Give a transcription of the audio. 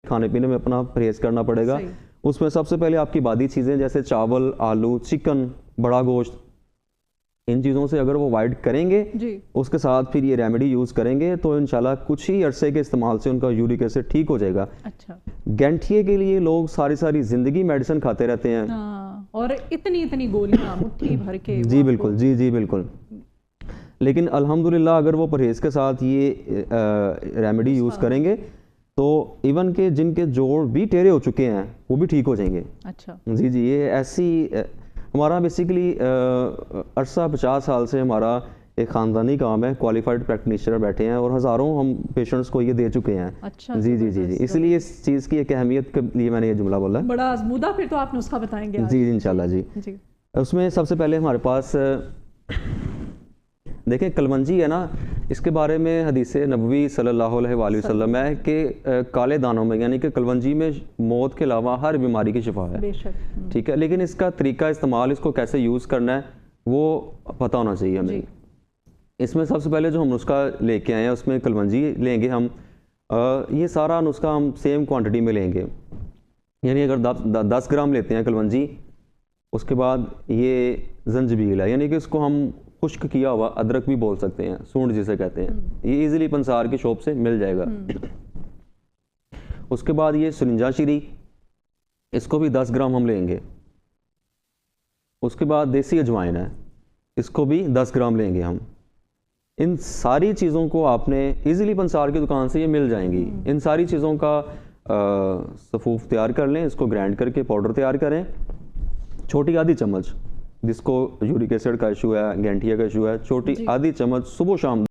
खाने पीने में अपना परहेज करना पड़ेगा। उसमें सबसे पहले आपकी बादी चीज़ें जैसे चावल, आलू, चिकन, बड़ा गोश्त, इन चीज़ों से अगर वो अवॉइड करेंगे जी, उसके साथ फिर ये रेमेडी यूज़ करेंगे तो इंशाल्लाह कुछ ही अरसे के इस्तेमाल से उनका यूरिक एसिड ठीक हो जाएगा। अच्छा। गैंठिए के लिए लोग सारी सारी ज़िंदगी मेडिसिन खाते रहते हैं। हाँ, और इतनी इतनी गोलियां मुट्ठी भर के जी बिल्कुल, जी जी बिल्कुल। लेकिन अल्हम्दुलिल्लाह अगर वो परहेज़ के साथ ये रेमेडी यूज़ करेंगे तो इवन के जिनके जोड़ भी टेढ़े हो चुके हैं वो भी ठीक हो जाएंगे। अच्छा। जी जी, ये ऐसी हमारा बेसिकली अरसा 50 साल से हमारा एक ख़ानदानी काम है, क्वालिफाइड प्रैक्टिशनर बैठे हैं और हज़ारों हम पेशेंट्स को ये दे चुके हैं। अच्छा, जी जी जी जी, इसलिए इस चीज़ की एक अहमियत के लिए मैंने ये जुमला बोला है। बड़ा आजमूदा फिर तो आप नुस्खा बताएंगे आज। जी इंशाल्लाह जी। जी, उसमें सबसे पहले हमारे पास देखें कलवंजी है ना, इसके बारे में हदीस नबवी सल्लल्लाहु अलैहि वसल्लम है कि काले दानों में यानी कि कलवंजी में मौत के अलावा हर बीमारी की शिफा है। बेशक। ठीक है, लेकिन इसका तरीका इस्तेमाल, इसको कैसे यूज़ करना है वो पता होना चाहिए हमें। इसमें सबसे पहले जो हम नुस्खा लेके आए हैं उसमें कलवंजी लेंगे हम। ये सारा नुस्खा हम सेम क्वांटिटी में लेंगे, यानी अगर 10 ग्राम लेते हैं कलवंजी, उसके बाद ये जंजबील है यानी कि इसको हम खुश्क किया हुआ अदरक भी बोल सकते हैं, सूंड जिसे कहते हैं, ये इजीली पंसार की शॉप से मिल जाएगा। उसके बाद ये सुरिंजा शीरी, इसको भी 10 ग्राम हम लेंगे। उसके बाद देसी अजवाइन है, इसको भी 10 ग्राम लेंगे हम। इन सारी चीज़ों को आपने इजीली पंसार की दुकान से ये मिल जाएंगी। इन सारी चीज़ों का सफूफ तैयार कर लें, इसको ग्राइंड करके पाउडर तैयार करें। छोटी आधी चम्मच, जिसको यूरिक एसिड का इशू है, गैंठिया का इशू है, छोटी आधी चम्मच सुबह शाम